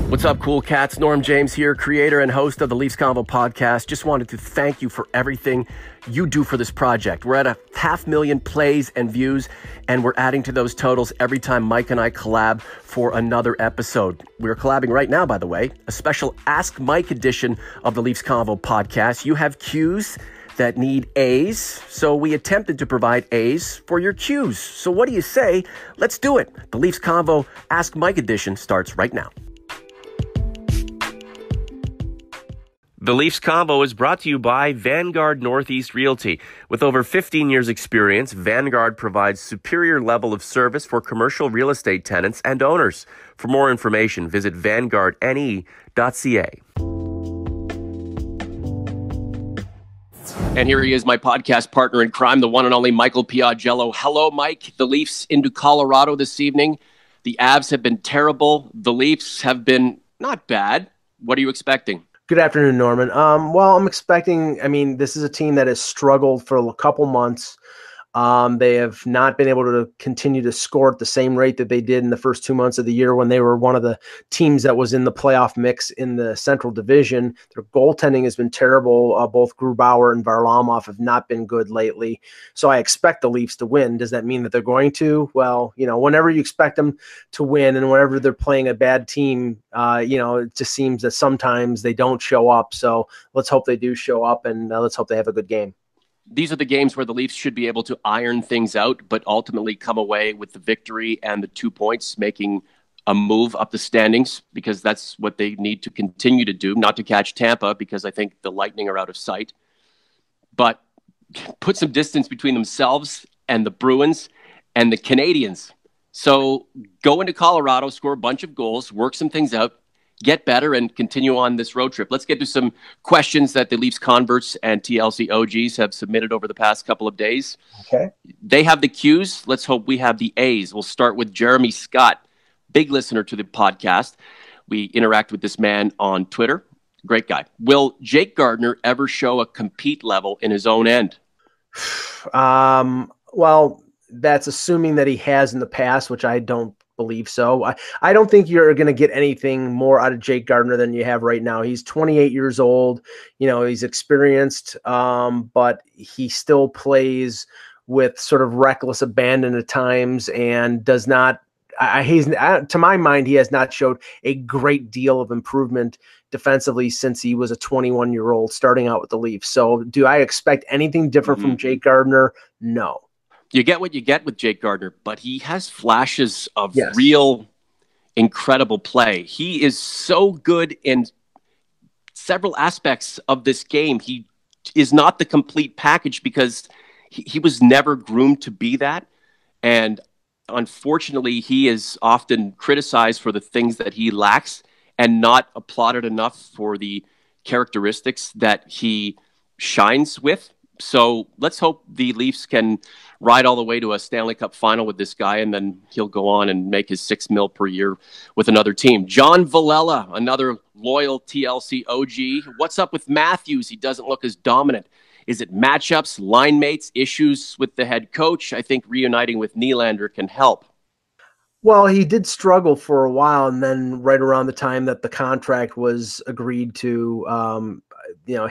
What's up, cool cats? Norm James here, creator and host of the Leafs Convo podcast. Just wanted to thank you for everything you do for this project. We're at 500,000 plays and views, and we're adding to those totals every time Mike and I collab for another episode. We're collabing right now, by the way, a special Ask Mike edition of the Leafs Convo podcast. You have Qs that need A's, so we attempted to provide A's for your Qs. So what do you say? Let's do it. The Leafs Convo Ask Mike edition starts right now. The Leafs Convo is brought to you by Vanguard Northeast Realty. With over 15 years' experience, Vanguard provides superior level of service for commercial real estate tenants and owners. For more information, visit vanguardne.ca. And here he is, my podcast partner in crime, the one and only Michael P. Augello. Hello, Mike. The Leafs into Colorado this evening. The Avs have been terrible. The Leafs have been not bad. What are you expecting? Good afternoon, Norman. Well, I'm expecting, this is a team that has struggled for a couple months. They have not been able to continue to score at the same rate that they did in the first 2 months of the year when they were one of the teams that was in the playoff mix in the Central Division. Their goaltending has been terrible. Both Grubauer and Varlamov have not been good lately. So I expect the Leafs to win. Does that mean that they're going to? Well, whenever you expect them to win and whenever they're playing a bad team, it just seems that sometimes they don't show up. So let's hope they do show up, and let's hope they have a good game. These are the games where the Leafs should be able to iron things out, but ultimately come away with the victory and the 2 points, making a move up the standings, because that's what they need to continue to do, not to catch Tampa, because I think the Lightning are out of sight, but put some distance between themselves and the Bruins and the Canadiens. So go into Colorado, score a bunch of goals, work some things out, get better, and continue on this road trip. Let's get to some questions that the Leafs converts and TLCOGs have submitted over the past couple of days. Okay. They have the Qs. Let's hope we have the A's. We'll start with Jeremy Scott, big listener to the podcast. We interact with this man on Twitter. Great guy. Will Jake Gardiner ever show a compete level in his own end? Well, that's assuming that he has in the past, which I don't believe so. I don't think you're going to get anything more out of Jake Gardiner than you have right now. He's 28 years old. He's experienced, but he still plays with sort of reckless abandon at times and does not, to my mind, he has not showed a great deal of improvement defensively since he was a 21-year-old starting out with the Leafs. So do I expect anything different from Jake Gardiner? No. You get what you get with Jake Gardiner, but he has flashes of real incredible play. He is so good in several aspects of this game. He is not the complete package because he was never groomed to be that. And unfortunately, he is often criticized for the things that he lacks and not applauded enough for the characteristics that he shines with. So let's hope the Leafs can ride all the way to a Stanley Cup final with this guy, and then he'll go on and make his $6 million per year with another team. John Villela, another loyal TLC OG. What's up with Matthews? He doesn't look as dominant. Is it matchups, line mates, issues with the head coach? I think reuniting with Nylander can help. Well, he did struggle for a while, and then right around the time that the contract was agreed to,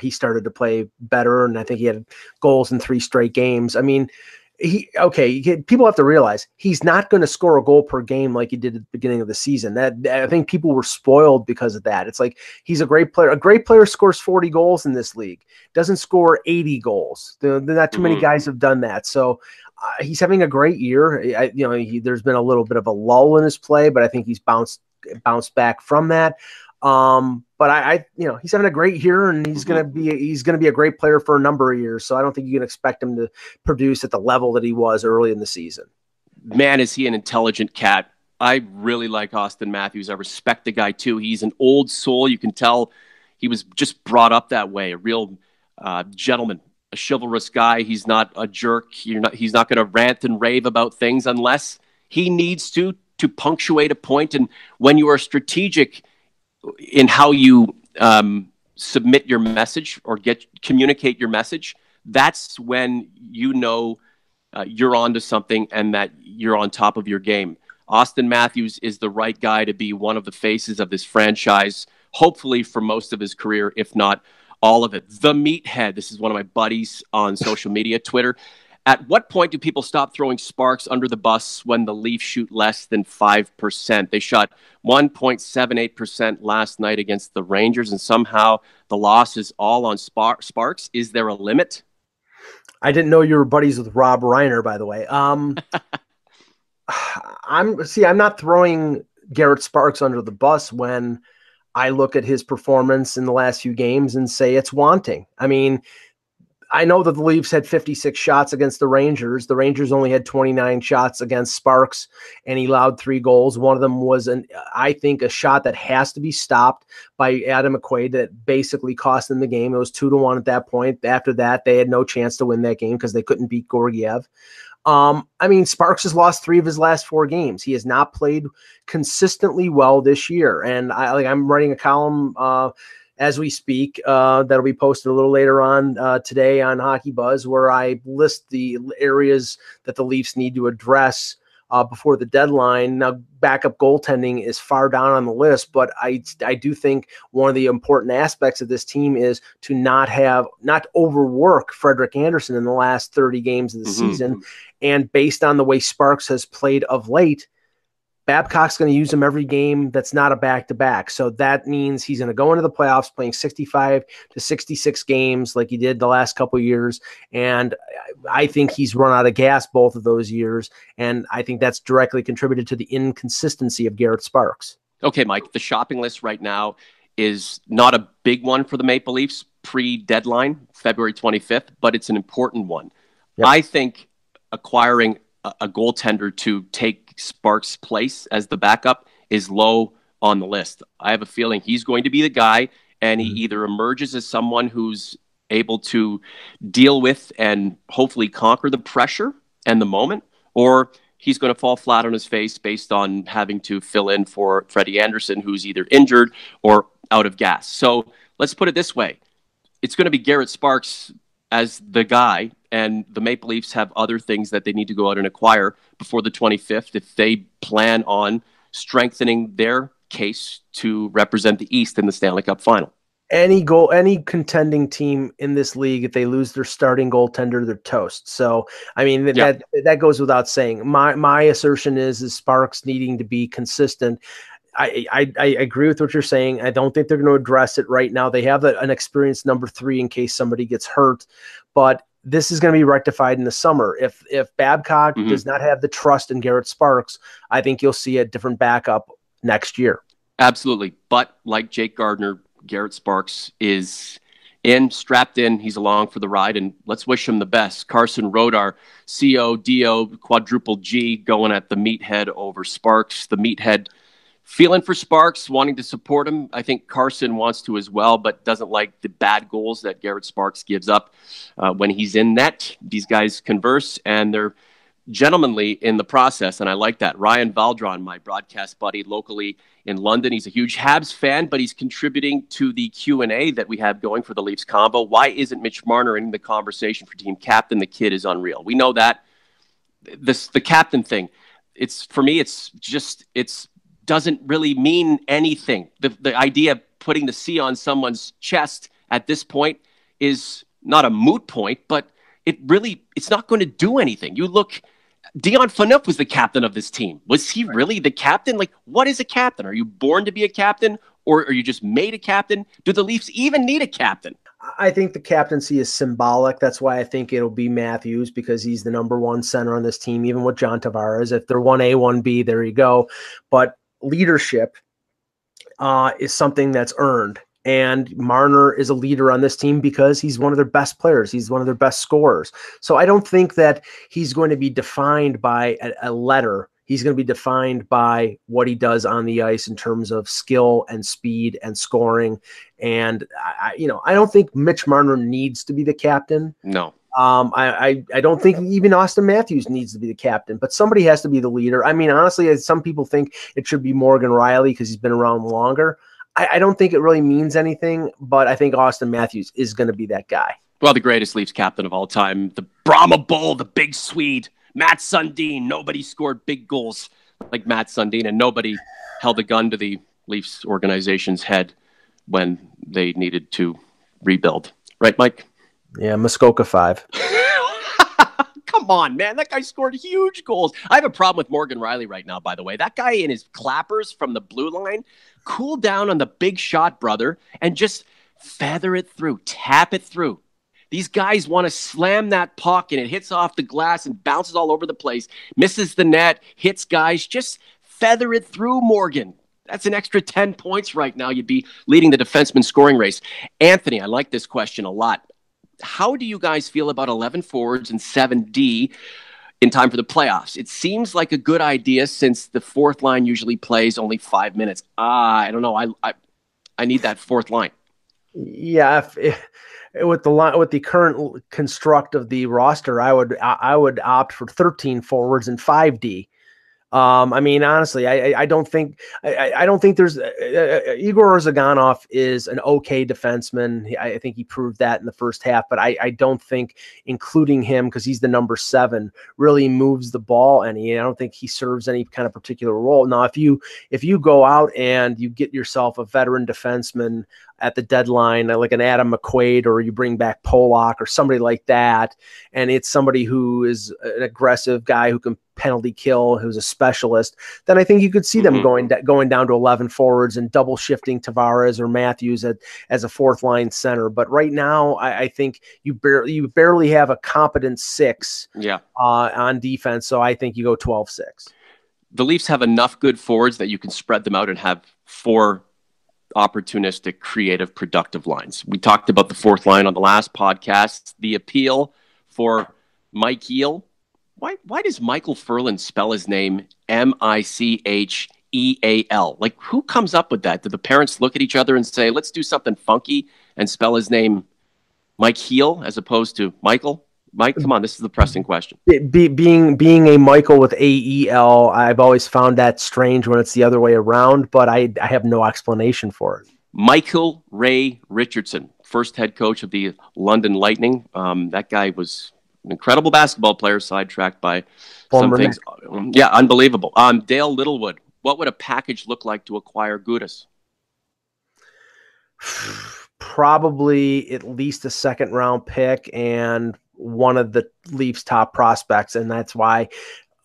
he started to play better, and I think he had goals in 3 straight games. People have to realize he's not going to score a goal per game like he did at the beginning of the season. I think people were spoiled because of that. It's like he's a great player. A great player scores 40 goals in this league, doesn't score 80 goals. Not too many guys have done that. So he's having a great year. There's been a little bit of a lull in his play, but I think he's bounced back from that. But he's having a great year, and he's gonna be a great player for a number of years. So I don't think you can expect him to produce at the level that he was early in the season. Man, is he an intelligent cat. I really like Austin Matthews. I respect the guy too. He's an old soul. You can tell he was just brought up that way. A real gentleman, a chivalrous guy. He's not a jerk. He's not going to rant and rave about things unless he needs to punctuate a point. And when you are strategic in how you submit your message or communicate your message, that's when you're onto something and that you're on top of your game. Austin Matthews is the right guy to be one of the faces of this franchise, hopefully for most of his career, if not all of it. The Meathead, this is one of my buddies on social media, Twitter. At what point do people stop throwing Sparks under the bus when the Leafs shoot less than 5%? They shot 1.78% last night against the Rangers, and somehow the loss is all on Sparks. Is there a limit? I didn't know you were buddies with Rob Reiner, by the way. I'm not throwing Garrett Sparks under the bus when I look at his performance in the last few games and say it's wanting. I mean, I know that the Leafs had 56 shots against the Rangers. The Rangers only had 29 shots against Sparks, and he allowed 3 goals. One of them was, I think, a shot that has to be stopped by Adam McQuaid that basically cost them the game. It was 2-1 at that point. After that, they had no chance to win that game because they couldn't beat Georgiev. I mean, Sparks has lost 3 of his last 4 games. He has not played consistently well this year. And I'm writing a column as we speak that'll be posted a little later on today on Hockey Buzz, where I list the areas that the Leafs need to address before the deadline. Now, backup goaltending is far down on the list, but I do think one of the important aspects of this team is to not overwork Frederik Andersen in the last 30 games of the season. And based on the way Sparks has played of late, Babcock's going to use him every game that's not a back-to-back. So that means he's going to go into the playoffs playing 65 to 66 games like he did the last couple of years. And I think he's run out of gas both of those years. And I think that's directly contributed to the inconsistency of Garrett Sparks. Okay, Mike, the shopping list right now is not a big one for the Maple Leafs pre-deadline, February 25th, but it's an important one. Yep. I think acquiring a goaltender to take Sparks' place as the backup is low on the list. I have a feeling he's going to be the guy, and he either emerges as someone who's able to deal with and hopefully conquer the pressure and the moment, or he's going to fall flat on his face based on having to fill in for Freddie Andersen, who's either injured or out of gas. So let's put it this way. It's going to be Garrett Sparks as the guy, and the Maple Leafs have other things that they need to go out and acquire before the 25th if they plan on strengthening their case to represent the East in the Stanley Cup final. Any contending team in this league, if they lose their starting goaltender, they're toast. So, I mean, that goes without saying. My assertion is Sparks needing to be consistent. I agree with what you're saying. I don't think they're going to address it right now. They have an experienced number 3 in case somebody gets hurt, but this is going to be rectified in the summer. If Babcock does not have the trust in Garrett Sparks, I think you'll see a different backup next year. Absolutely. But like Jake Gardiner, Garrett Sparks is strapped in. He's along for the ride, and let's wish him the best. Carson Rodar, CODO, quadruple G, going at the Meathead over Sparks. The Meathead feeling for Sparks, wanting to support him. I think Carson wants to as well, but doesn't like the bad goals that Garrett Sparks gives up when he's in net. These guys converse, and they're gentlemanly in the process, and I like that. Ryan Valdron, my broadcast buddy locally in London, he's a huge Habs fan, but he's contributing to the Q&A that we have going for the Leafs Convo. Why isn't Mitch Marner in the conversation for team captain? The kid is unreal. We know that. The captain thing, for me, it's doesn't really mean anything. The idea of putting the C on someone's chest at this point is not a moot point, but it's not going to do anything. You look, Dion Phaneuf was the captain of this team. Was he really the captain? Like, what is a captain? Are you born to be a captain, or are you just made a captain? Do the Leafs even need a captain? I think the captaincy is symbolic. That's why I think it'll be Matthews, because he's the number 1 center on this team, even with John Tavares. If they're 1A, 1B, there you go. But leadership is something that's earned. And Marner is a leader on this team because he's one of their best players. He's one of their best scorers. So I don't think that he's going to be defined by a letter. He's going to be defined by what he does on the ice in terms of skill and speed and scoring. And I don't think Mitch Marner needs to be the captain. No. I don't think even Austin Matthews needs to be the captain, but somebody has to be the leader. I mean, honestly, as some people think it should be Morgan Riley because he's been around longer. I don't think it really means anything, but I think Austin Matthews is going to be that guy. Well, the greatest Leafs captain of all time, the Brahma Bull, the big Swede, Matt Sundin. Nobody scored big goals like Matt Sundin, and nobody held a gun to the Leafs organization's head when they needed to rebuild. Right, Mike? Yeah, Muskoka 5. Come on, man. That guy scored huge goals. I have a problem with Morgan Riley right now, by the way. That guy in his clappers from the blue line, cool down on the big shot, brother, and just feather it through, tap it through. These guys want to slam that puck, and it hits off the glass and bounces all over the place, misses the net, hits guys. Just feather it through, Morgan. That's an extra 10 points right now. You'd be leading the defenseman scoring race. Anthony, I like this question a lot. How do you guys feel about 11 forwards and 7D in time for the playoffs? It seems like a good idea since the fourth line usually plays only 5 minutes. I don't know. I need that fourth line. Yeah, with the current construct of the roster, I would opt for 13 forwards and 5D. I mean, honestly, I don't think there's Igor Zaganov is an okay defenseman. I think he proved that in the first half, but I don't think including him, because he's the number 7, really moves the ball any. I don't think he serves any kind of particular role. Now, if you go out and you get yourself a veteran defenseman at the deadline, like an Adam McQuaid, or you bring back Polak or somebody like that, and it's somebody who is an aggressive guy who can penalty kill, who's a specialist, then I think you could see them going down to 11 forwards and double shifting Tavares or Matthews as a fourth line center. But right now, I think you barely have a competent 6 on defense. So I think you go 12-6. The Leafs have enough good forwards that you can spread them out and have 4 opportunistic, creative, productive lines. We talked about the fourth line on the last podcast. The appeal for Mike Yeel. Why does Michael Furlan spell his name Micheal? Like, who comes up with that? Do the parents look at each other and say, let's do something funky and spell his name Mike Heel as opposed to Michael? Mike, come on, this is the pressing question. Being a Michael with AEL, I've always found that strange when it's the other way around, but I have no explanation for it. Michael Ray Richardson, first head coach of the London Lightning. That guy was an incredible basketball player, sidetracked by some things. Yeah, unbelievable. Dale Littlewood, what would a package look like to acquire Gudas? Probably at least a second-round pick and one of the Leafs' top prospects, and that's why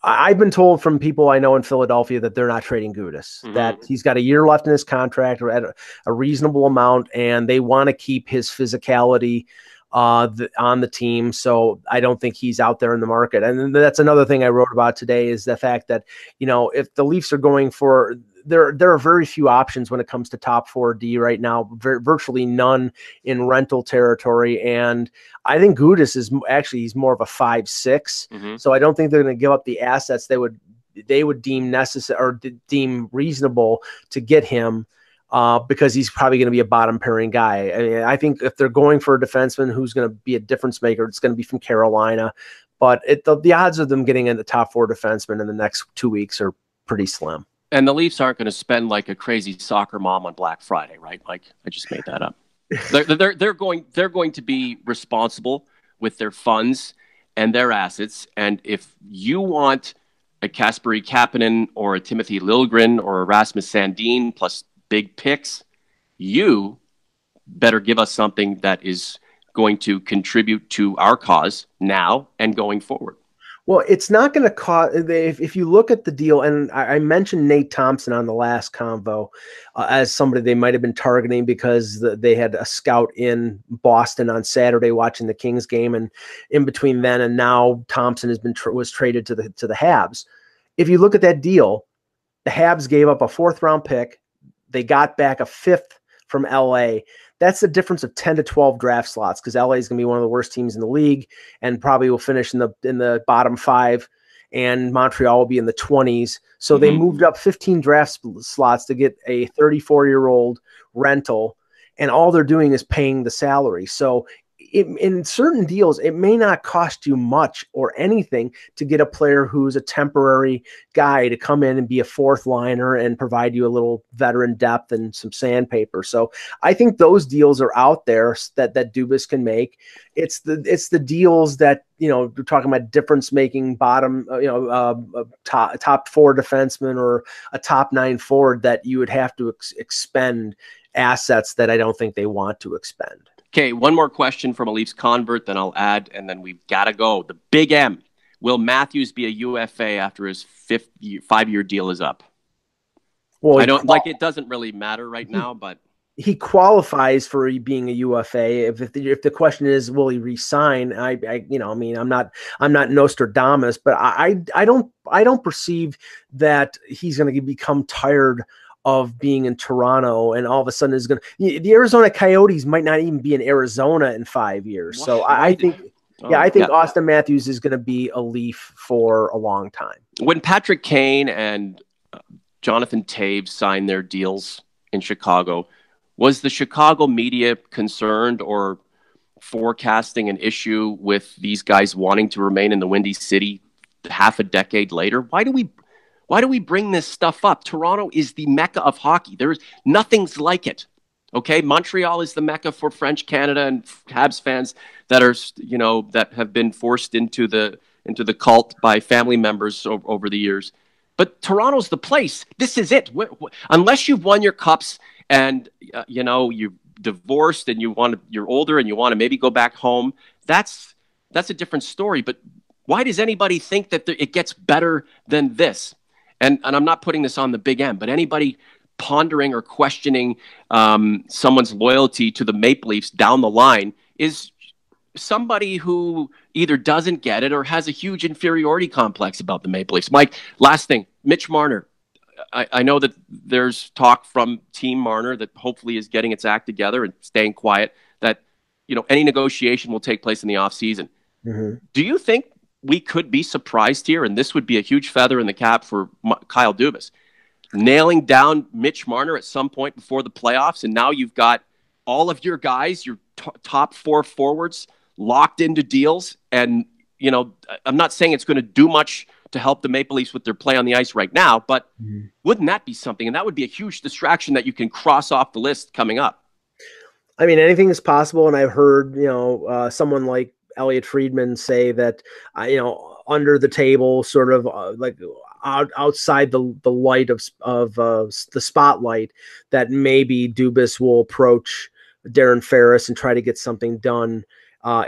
I've been told from people I know in Philadelphia that they're not trading Gudas, that he's got a year left in his contract or at a reasonable amount, and they want to keep his physicality on the team. So I don't think he's out there in the market. And that's another thing I wrote about today, is the fact that, if the Leafs are going for, there are very few options when it comes to top 4D right now, virtually none in rental territory. And I think Gudas he's more of a 5-6. So I don't think they're going to give up the assets they would deem necessary or deem reasonable to get him, because he's probably going to be a bottom pairing guy. I mean, I think if they're going for a defenseman who's going to be a difference maker, it's going to be from Carolina. But the odds of them getting in the top 4 defensemen in the next 2 weeks are pretty slim. And the Leafs aren't going to spend like a crazy soccer mom on Black Friday, right, Mike? I just made that up. They're going to be responsible with their funds and their assets. And if you want a Kasperi Kapanen or a Timothy Liljegren or a Rasmus Sandin plus big picks, you better give us something that is going to contribute to our cause now and going forward. Well, it's not going to cost. If you look at the deal, and I mentioned Nate Thompson on the last convo as somebody they might have been targeting because they had a scout in Boston on Saturday watching the Kings game, and in between then and now, Thompson was traded to the Habs. If you look at that deal, the Habs gave up a 4th-round pick. They got back a 5th from LA. That's the difference of 10 to 12 draft slots, because LA is going to be one of the worst teams in the league and probably will finish in the bottom 5, and Montreal will be in the 20s. So they moved up 15 draft slots to get a 34-year-old rental, and all they're doing is paying the salary. So in certain deals, it may not cost you much or anything to get a player who's a temporary guy to come in and be a fourth liner and provide you a little veteran depth and some sandpaper. So I think those deals are out there that Dubas can make. It's the deals that, we're talking about difference making bottom, top four defenseman or a top nine forward that you would have to expend assets that I don't think they want to expend. Okay, one more question from a Leafs convert, then I'll add, and then we've got to go. The big M. Will Matthews be a UFA after his 5-year deal is up? Well, it doesn't really matter right now, but he qualifies for being a UFA. If the question is, will he resign? I'm not Nostradamus, but I don't perceive that he's going to become tired of being in Toronto and all of a sudden is going to, the Arizona Coyotes might not even be in Arizona in 5 years. So I think Austin Matthews is going to be a Leaf for a long time. When Patrick Kane and Jonathan Toews signed their deals in Chicago, was the Chicago media concerned or forecasting an issue with these guys wanting to remain in the Windy City half a decade later? Why do we bring this stuff up? Toronto is the mecca of hockey. Nothing's like it. Okay, Montreal is the mecca for French Canada and Habs fans that are, that have been forced into the cult by family members over the years. But Toronto's the place. This is it. Unless you've won your cups and you've divorced and you're older and you want to maybe go back home, that's a different story. But why does anybody think that it gets better than this? And I'm not putting this on the big M, but anybody pondering or questioning someone's loyalty to the Maple Leafs down the line is somebody who either doesn't get it or has a huge inferiority complex about the Maple Leafs. Mike, last thing, Mitch Marner. I know that there's talk from Team Marner that hopefully is getting its act together and staying quiet, that any negotiation will take place in the offseason. Mm-hmm. Do you think we could be surprised here, and this would be a huge feather in the cap for Kyle Dubas, nailing down Mitch Marner at some point before the playoffs, and now you've got all of your guys, your top four forwards, locked into deals, and I'm not saying it's going to do much to help the Maple Leafs with their play on the ice right now, but wouldn't that be something? And that would be a huge distraction that you can cross off the list coming up. I mean, anything is possible, and I've heard someone like Elliot Friedman say that under the table, sort of like outside the light of the spotlight, that maybe Dubas will approach Darren Ferris and try to get something done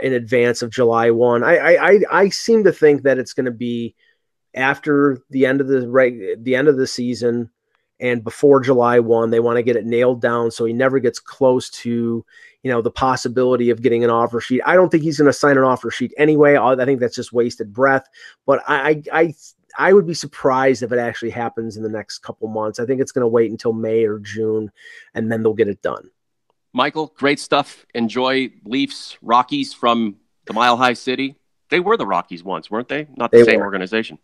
in advance of July 1. I seem to think that it's going to be after the end of the season and before July 1. They want to get it nailed down so he never gets close to the possibility of getting an offer sheet. I don't think he's going to sign an offer sheet anyway. I think that's just wasted breath. But I would be surprised if it actually happens in the next couple months. I think it's going to wait until May or June, and then they'll get it done. Michael, great stuff. Enjoy Leafs, Rockies from the Mile High City. They were the Rockies once, weren't they? Not the same organization.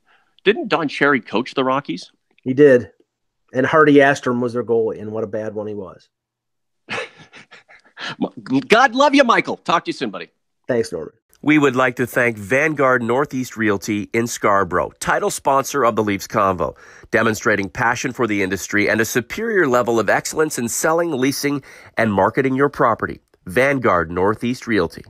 Didn't Don Cherry coach the Rockies? He did. And Hardy Astrom was their goalie, and what a bad one he was. God love you, Michael. Talk to you soon, buddy. Thanks, Norman. We would like to thank Vanguard Northeast Realty in Scarborough, title sponsor of the Leafs Convo, demonstrating passion for the industry and a superior level of excellence in selling, leasing, and marketing your property. Vanguard Northeast Realty.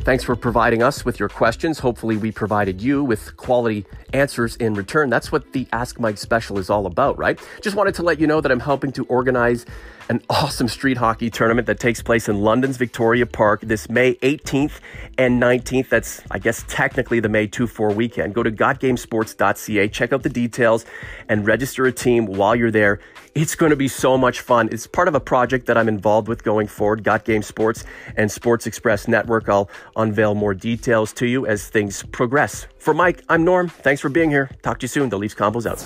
Thanks for providing us with your questions. Hopefully we provided you with quality answers in return. That's what the Ask Mike special is all about, right? Just wanted to let you know that I'm helping to organize an awesome street hockey tournament that takes place in London's Victoria Park this May 18th and 19th. That's, I guess, technically the May 2-4 weekend. Go to GOTGAMESports.ca, check out the details, and register a team while you're there. It's going to be so much fun. It's part of a project that I'm involved with going forward, Got Game Sports and Sports Express Network. I'll unveil more details to you as things progress. For Mike, I'm Norm. Thanks for being here. Talk to you soon. The Leafs Convo's out.